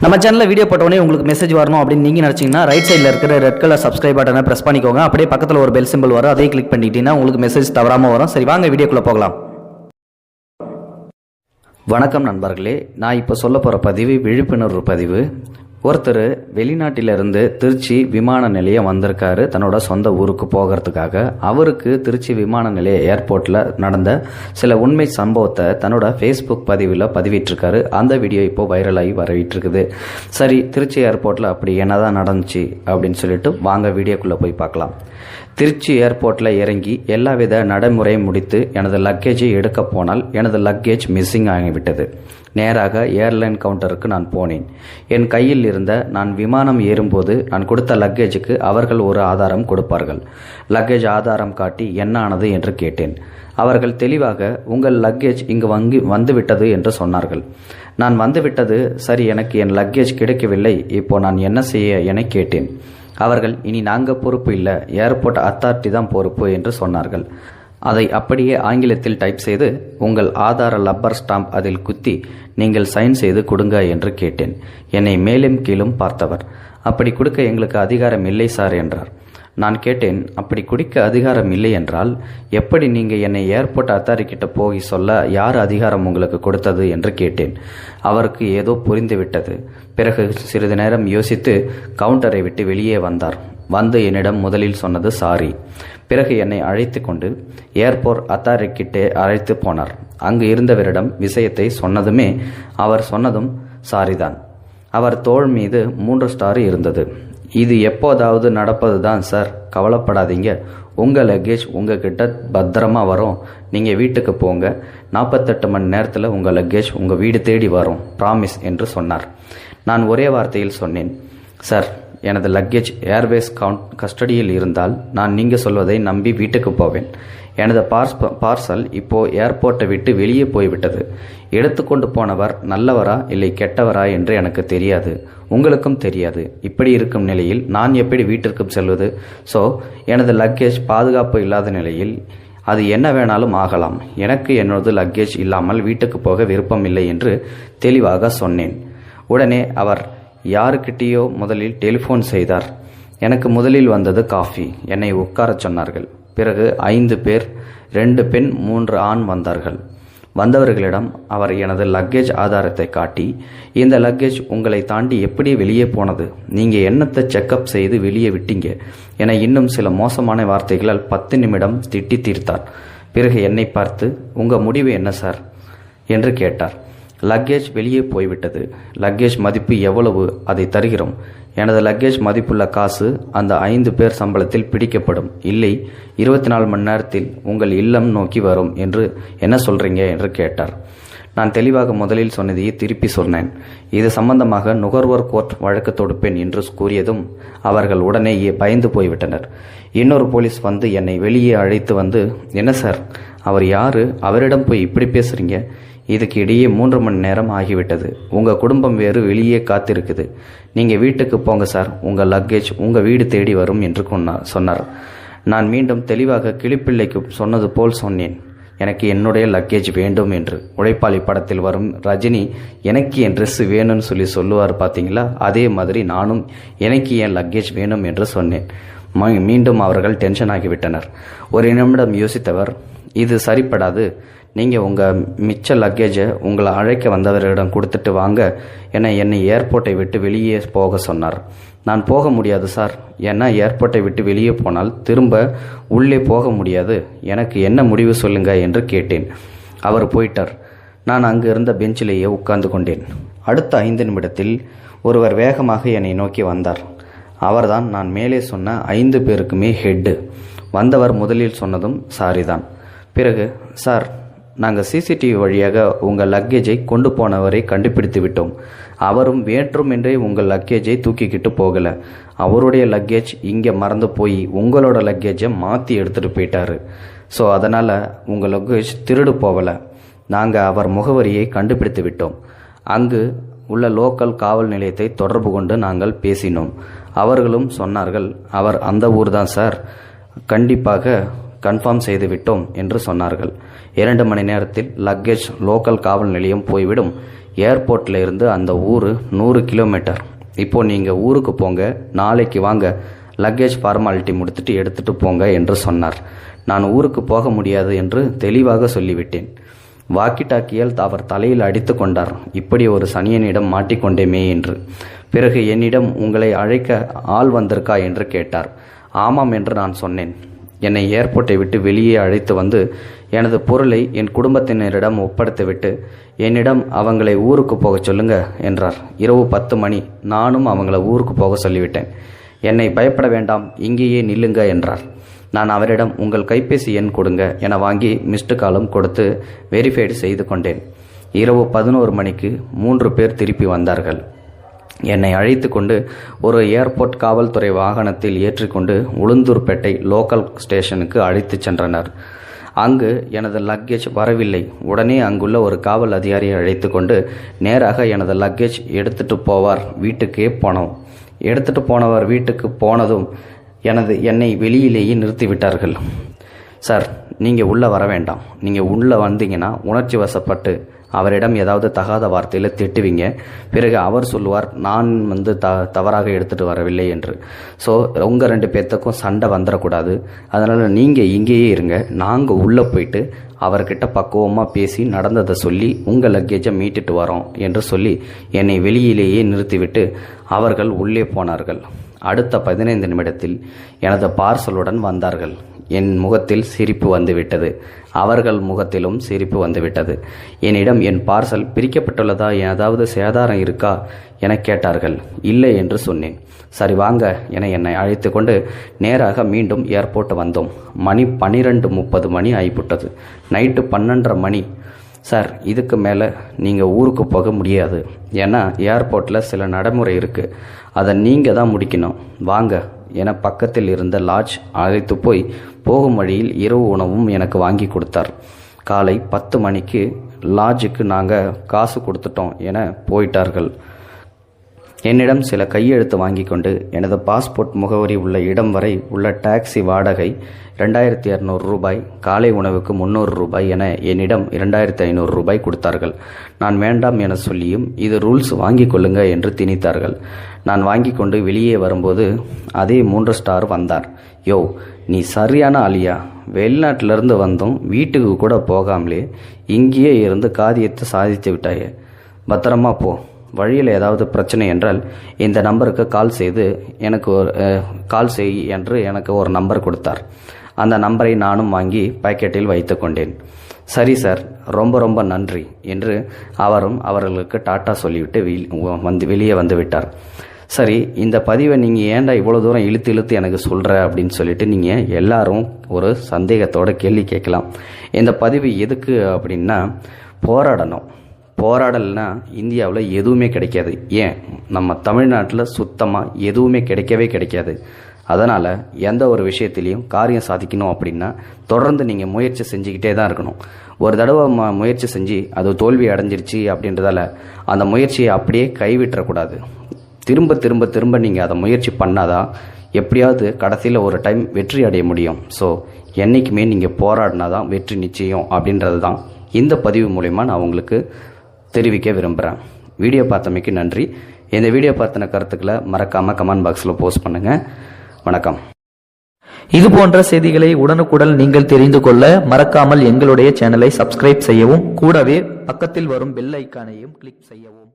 நம்ம சேனலில் வீடியோ போட்டோடனே உங்களுக்கு மெசேஜ் வரணும் அப்படின்னு நீங்கள் நினச்சிங்கன்னா ரைட் சைடில் இருக்கிற ரெட் கலர் சப்ஸ்கிரைப் பட்டனை ப்ரெஸ் பண்ணிக்கோங்க. அப்படியே பக்கத்தில் ஒரு பெல் சிம்பிள் வரும், அதையும் கிளிக் பண்ணிட்டீங்கன்னா உங்களுக்கு மெசேஜ் தவறாமல் வரும். சரி, வாங்க வீடியோக்குள்ளே போகலாம். வணக்கம் நண்பர்களே, நான் இப்போ சொல்ல போகிற பதிவு விழிப்புணர்வு பதிவு. ஒருத்தர் வெளிநாட்டிலிருந்து திருச்சி விமான நிலையம் வந்திருக்காரு தன்னோட சொந்த ஊருக்கு போகிறதுக்காக. அவருக்கு திருச்சி விமான நிலைய ஏர்போர்ட்டில் நடந்த சில உண்மை சம்பவத்தை தன்னோட ஃபேஸ்புக் பதிவில் பதிவிட்டிருக்காரு. அந்த வீடியோ இப்போ வைரலாகி வரவிட்டிருக்குது. சரி, திருச்சி ஏர்போர்ட்டில் அப்படி என்னதான் நடந்துச்சு அப்படின்னு சொல்லிட்டு வாங்க வீடியோக்குள்ளே போய் பார்க்கலாம். திருச்சி ஏர்போர்ட்டில் இறங்கி எல்லாவித நடைமுறையும் முடித்து எனது லக்கேஜை எடுக்க போனால் எனது லக்கேஜ் மிஸ்ஸிங் ஆகிவிட்டது. நேராக ஏர்லைன் கவுண்டருக்கு நான் போனேன். என் கையில் இருந்த நான் விமானம் ஏறும்போது நான் கொடுத்த லக்கேஜுக்கு அவர்கள் ஒரு ஆதாரம் கொடுப்பார்கள். லக்கேஜ் ஆதாரம் காட்டி என்ன ஆனது என்று கேட்டேன். அவர்கள் தெளிவாக உங்கள் லக்கேஜ் இங்கு வந்துவிட்டது என்று சொன்னார்கள். நான் வந்துவிட்டது சரி, எனக்கு என் லக்கேஜ் கிடைக்கவில்லை, இப்போ நான் என்ன செய்ய என கேட்டேன். அவர்கள் இனி நாங்கள் பொறுப்பு இல்லை, ஏர்போர்ட் அத்தாரிட்டி தான் பொறுப்பு என்று சொன்னார்கள். அதை அப்படியே ஆங்கிலத்தில் டைப் செய்து உங்கள் ஆதார லப்பர் ஸ்டாம்ப் அதில் குத்தி நீங்கள் சைன் செய்து கொடுங்க என்று கேட்டேன். என்னை மேலும் கீழும் பார்த்தவர், அப்படி கொடுக்க எங்களுக்கு அதிகாரம் இல்லை சார் என்றார். நான் கேட்டேன், அப்படி குடிக்க அதிகாரம் இல்லை என்றால் எப்படி நீங்கள் என்னை ஏர்போர்ட் அத்தாரிட்டிகிட்ட போய் சொல்ல யார் அதிகாரம் உங்களுக்கு கொடுத்தது என்று கேட்டேன். அவருக்கு ஏதோ புரிந்துவிட்டது. பிறகு சிறிது நேரம் யோசித்து கவுண்டரை விட்டு வெளியே வந்தார். வந்து என்னிடம் முதலில் சொன்னது சாரி. பிறகு என்னை அழைத்து கொண்டு ஏர்போர்ட் அத்தாரிட்டிகிட்டே அழைத்து போனார். அங்கு இருந்தவரிடம் விஷயத்தை சொன்னதுமே அவர் சொன்னதும் சாரிதான். அவர் தோள் மீது 3 ஸ்டார் இருந்தது. இது எப்போதாவது நடப்பது தான் சார், கவலைப்படாதீங்க, உங்கள் லக்கேஜ் உங்ககிட்ட பத்திரமா வரும், நீங்கள் வீட்டுக்கு போங்க, 48 மணி நேரத்தில் உங்கள் லக்கேஜ் உங்கள் வீடு தேடி வரும், ப்ராமிஸ் என்று சொன்னார். நான் ஒரே வார்த்தையில் சொன்னேன், சார் எனது லக்கேஜ் ஏர்வேஸ் கஸ்டடியில் இருந்தால் நான் நீங்கள் சொல்வதை நம்பி வீட்டுக்கு போவேன். எனது பார்சல் இப்போ ஏர்போர்ட்டை விட்டு வெளியே போய்விட்டது. எடுத்துக்கொண்டு போனவர் நல்லவரா இல்லை கெட்டவரா என்று எனக்கு தெரியாது, உங்களுக்கும் தெரியாது. இப்படி இருக்கும் நிலையில் நான் எப்படி வீட்டிற்கும் செல்வது? ஸோ எனது லக்கேஜ் பாதுகாப்பு இல்லாத நிலையில் அது என்ன வேணாலும் ஆகலாம். எனக்கு என்னோட லக்கேஜ் இல்லாமல் வீட்டுக்கு போக விருப்பம் இல்லை என்று தெளிவாக சொன்னேன். உடனே அவர் யாருக்கிட்டேயோ முதலில் டெலிஃபோன் செய்தார். எனக்கு முதலில் வந்தது காஃபி. என்னை உட்காரச் சொன்னார்கள். பிறகு 5 பேர், 2 பெண் 3 ஆண் வந்தார்கள். வந்தவர்களிடம் அவர் எனது லக்கேஜ் ஆதாரத்தை காட்டி, இந்த லக்கேஜ் உங்களை தாண்டி எப்படி வெளியே போனது, நீங்கள் என்னத்தை செக்கப் செய்து வெளியே விட்டீங்க என இன்னும் சில மோசமான வார்த்தைகளால் 10 நிமிடம் திட்டி தீர்த்தார். பிறகு என்னை பார்த்து உங்கள் முடிவு என்ன சார் என்று கேட்டார். லக்கேஜ் வெளியே போய்விட்டது. லக்கேஜ் மதிப்பு எவ்வளவு, அதை தருகிறோம். எனது லக்கேஜ் மதிப்புள்ள காசு அந்த 5 பேர் சம்பளத்தில் பிடிக்கப்படும். இல்லை, 24 மணி நேரத்தில் உங்கள் இல்லம் நோக்கி வரும் என்று என்ன சொல்றீங்க என்று கேட்டார். நான் தெளிவாக முதலில் சொன்னதையே திருப்பி சொன்னேன். இது சம்பந்தமாக நுகர்வோர் கோர்ட் வழக்கு தொடுப்பேன் என்று கூறியதும் அவர்கள் உடனே பயந்து போய்விட்டனர். இன்னொரு போலீஸ் வந்து என்னை வெளியே அழைத்து வந்து, என்ன சார், அவர் யாரு, அவரிடம் போய் இப்படி பேசுறீங்க, இதுக்கு இடையே 3 மணி நேரம் ஆகிவிட்டது, உங்கள் குடும்பம் வேறு வெளியே காத்திருக்குது, நீங்கள் வீட்டுக்கு போங்க சார், உங்கள் லக்கேஜ் உங்கள் வீடு தேடி வரும் என்று சொன்னார். நான் மீண்டும் தெளிவாக கிளிப்பிள்ளைக்கு சொன்னது போல் சொன்னேன், எனக்கு என்னுடைய லக்கேஜ் வேண்டும் என்று. உழைப்பாளி படத்தில் வரும் ரஜினி எனக்கு என் ட்ரெஸ் வேணும்னு சொல்லுவார் பார்த்தீங்களா, அதே மாதிரி நானும் எனக்கு என் லக்கேஜ் வேணும் என்று சொன்னேன். மீண்டும் அவர்கள் டென்ஷன் ஆகிவிட்டனர். ஒரு நிமிடம் யோசித்தவர், இது சரிப்படாது, நீங்கள் உங்கள் மிச்ச லக்கேஜை உங்களை அழைக்க வந்தவர்களிடம் கொடுத்துட்டு வாங்க என என்னை ஏர்போர்ட்டை விட்டு வெளியே போக சொன்னார். நான் போக முடியாது சார், ஏன்னா ஏர்போர்ட்டை விட்டு வெளியே போனால் திரும்ப உள்ளே போக முடியாது, எனக்கு என்ன முடிவு சொல்லுங்க என்று கேட்டேன். அவர் போயிட்டார். நான் அங்கு இருந்த பெஞ்சிலேயே உட்கார்ந்து கொண்டேன். அடுத்த 5 நிமிடத்தில் ஒருவர் வேகமாக என்னை நோக்கி வந்தார். அவர்தான் நான் மேலே சொன்ன 5 பேருக்குமே ஹெட்டு. வந்தவர் முதலில் சொன்னதும் சாரிதான். பிறகு, சார், நாங்கள் சிசிடிவி வழியாக உங்கள் லக்கேஜை கொண்டு போனவரை கண்டுபிடித்து விட்டோம். அவரும் வேண்டுமென்றே உங்கள் லக்கேஜை தூக்கிக்கிட்டு போகலை. அவருடைய லக்கேஜ் இங்கே மறந்து போய் உங்களோட லக்கேஜை மாற்றி எடுத்துகிட்டு போயிட்டாரு. ஸோ அதனால் உங்கள் லக்கேஜ் திருடு போகலை. நாங்கள் அவர் முகவரியை கண்டுபிடித்து விட்டோம். அங்கு உள்ள லோக்கல் காவல் நிலையத்தை தொடர்பு கொண்டு நாங்கள் பேசினோம். அவர்களும் சொன்னார்கள், அவர் அந்த ஊர் தான் சார், கண்டிப்பாக கன்ஃபார்ம் செய்து விட்டோம் என்று சொன்னார்கள். 2 மணி நேரத்தில் லக்கேஜ் லோக்கல் காவல் நிலையம் போய்விடும். ஏர்போர்ட்டில் இருந்து அந்த ஊர் 100 கிலோமீட்டர். இப்போது நீங்கள் ஊருக்கு போங்க, நாளைக்கு வாங்க, லக்கேஜ் ஃபார்மாலிட்டி முடித்துட்டு எடுத்துகிட்டு போங்க என்று சொன்னார். நான் ஊருக்கு போக முடியாது என்று தெளிவாக சொல்லிவிட்டேன். வாக்கி டாக்கியால் அவர் தலையில் அடித்து கொண்டார். இப்படி ஒரு சனியனிடம் மாட்டிக்கொண்டேமே என்று. பிறகு என்னிடம் உங்களை அழைக்க ஆள் வந்திருக்கா என்று கேட்டார். ஆமாம் என்று நான் சொன்னேன். என்னை ஏர்போர்ட்டை விட்டு வெளியே அழைத்து வந்து எனது பொருளை என் குடும்பத்தினரிடம் ஒப்படைத்துவிட்டு என்னிடம் அவங்களை ஊருக்கு போக சொல்லுங்க என்றார். இரவு 10 மணி. நானும் அவங்கள ஊருக்கு போக சொல்லிவிட்டேன். என்னை பயப்பட வேண்டாம், இங்கேயே நில்லுங்க என்றார். நான் அவரிடம் உங்கள் கைபேசி எண் கொடுங்க என வாங்கி மிஸ்டு காலும் கொடுத்து வெரிஃபைடு செய்து கொண்டேன். இரவு 11 மணிக்கு 3 பேர் திருப்பி வந்தார்கள். என்னை அழைத்து கொண்டு ஒரு ஏர்போர்ட் காவல்துறை வாகனத்தில் ஏற்றிக்கொண்டு உளுந்தூர்பேட்டை லோக்கல் ஸ்டேஷனுக்கு அழைத்து சென்றனர். அங்கு எனது லக்கேஜ் வரவில்லை. உடனே அங்குள்ள ஒரு காவல் அதிகாரியை அழைத்து கொண்டு நேராக எனது லக்கேஜ் எடுத்துட்டு போவார் வீட்டுக்கே போனோம். எடுத்துட்டு போனவர் வீட்டுக்கு போனதும் என்னை வெளியிலேயே நிறுத்திவிட்டார்கள். சார், நீங்கள் உள்ளே வர வேண்டாம். நீங்கள் உள்ளே வந்தீங்கன்னா உணர்ச்சி வசப்பட்டு அவரிடம் ஏதாவது தகாத வார்த்தையில் திட்டுவீங்க. பிறகு அவர் சொல்லுவார் நான் தவறாக எடுத்துகிட்டு வரவில்லை என்று. ஸோ உங்கள் 2 பேர்த்துக்கும் சண்டை வந்துடக்கூடாது. அதனால் நீங்கள் இங்கேயே இருங்க. நாங்கள் உள்ளே போயிட்டு அவர்கிட்ட பக்குவமாக பேசி நடந்ததை சொல்லி உங்கள் லக்கேஜை மீட்டுட்டு வரோம் என்று சொல்லி என்னை வெளியிலேயே நிறுத்திவிட்டு அவர்கள் உள்ளே போனார்கள். அடுத்த 15 நிமிடத்தில் எனது பார்சலுடன் வந்தார்கள். என் முகத்தில் சிரிப்பு வந்துவிட்டது. அவர்கள் முகத்திலும் சிரிப்பு வந்துவிட்டது. என்னிடம் என் பார்சல் பிரிக்கப்பட்டுள்ளதா, ஏதாவது சேதாரம் இருக்கா என கேட்டார்கள். இல்லை என்று சொன்னேன். சரி வாங்க என என்னை அழைத்து கொண்டு நேராக மீண்டும் ஏர்போர்ட் வந்தோம். மணி 12:30 மணி ஆகிவிட்டது. நைட்டு 12:30 மணி. சார், இதுக்கு மேலே நீங்கள் ஊருக்கு போக முடியாது. ஏன்னா ஏர்போர்ட்டில் சில நடைமுறை இருக்குது, அதை நீங்கள் தான் முடிக்கணும். வாங்க என பக்கத்தில் இருந்த லாட்ஜ் அழைத்து போய் போகும் வழியில் இரவு உணவும் எனக்கு வாங்கி கொடுத்தார். காலை 10 மணிக்கு லாட்ஜுக்கு நாங்கள் காசு கொடுத்துட்டோம் என போயிட்டார்கள். என்னிடம் சில கையெழுத்து வாங்கி கொண்டு எனது பாஸ்போர்ட் முகவரி உள்ள இடம் வரை உள்ள டாக்ஸி வாடகை 2200 ரூபாய், காலை உணவுக்கு 300 ரூபாய் என என்னிடம் 2500 ரூபாய் கொடுத்தார்கள். நான் வேண்டாம் என சொல்லியும் இது ரூல்ஸ் வாங்கி கொள்ளுங்க என்று திணித்தார்கள். நான் வாங்கி கொண்டு வெளியே வரும்போது அதே 3 ஸ்டார் வந்தார். யோ, நீ சரியான ஆளியா, வெளிநாட்டிலிருந்து வந்தோம், வீட்டுக்கு கூட போகாமலே இங்கேயே இருந்து காரியத்தை சாதித்து விட்டாயே, பத்திரமா போ. வழியில் ஏதாவது பிரச்சனை என்றால் இந்த நம்பருக்கு கால் செய்து எனக்கு கால் செய் என்று எனக்கு ஒரு நம்பர் கொடுத்தார். அந்த நம்பரை நானும் வாங்கி பாக்கெட்டில் வைத்து கொண்டேன். சரி சார், ரொம்ப ரொம்ப நன்றி என்று அவரும் அவர்களுக்கு டாட்டா சொல்லிவிட்டு வெளியே வந்து விட்டார். சரி, இந்த பதிவை நீங்கள் ஏன்டா இவ்வளோ தூரம் இழுத்து எனக்கு சொல்கிற அப்படின்னு சொல்லிட்டு நீங்கள் எல்லாரும் ஒரு சந்தேகத்தோட கேள்வி கேட்கலாம். இந்த பதிவு எதுக்கு அப்படின்னா, போராடலைன்னா இந்தியாவில் எதுவுமே கிடைக்காது. ஏன், நம்ம தமிழ்நாட்டில் சுத்தமாக எதுவுமே கிடைக்காது. அதனால் எந்த ஒரு விஷயத்திலையும் காரியம் சாதிக்கணும் அப்படின்னா தொடர்ந்து நீங்கள் முயற்சி செஞ்சுக்கிட்டே தான் இருக்கணும். ஒரு தடவை முயற்சி செஞ்சு அது தோல்வி அடைஞ்சிருச்சு அப்படின்றதால அந்த முயற்சியை அப்படியே கைவிட்டுறக்கூடாது. திரும்ப நீங்கள் அதை முயற்சி பண்ணாதான் எப்படியாவது கடைசியில் ஒரு டைம் வெற்றி அடைய முடியும். ஸோ என்றைக்குமே நீங்கள் போராடினா தான் வெற்றி நிச்சயம் அப்படின்றது தான் இந்த பதிவு மூலமா நான் உங்களுக்கு தெரிவிக்க விரும்புகிறேன். வீடியோ பார்த்தமைக்கு நன்றி. இந்த வீடியோ பார்த்தின கருத்துக்களை மறக்காமல் கமெண்ட் பாக்ஸில் போஸ்ட் பண்ணுங்கள். வணக்கம். இது போன்ற செய்திகளை உடனுக்குடன் நீங்கள் தெரிந்து கொள்ள மறக்காமல் எங்களுடைய சேனலை சப்ஸ்கிரைப் செய்யவும், கூடவே பக்கத்தில் வரும் பெல் ஐக்கானையும் கிளிக் செய்யவும்.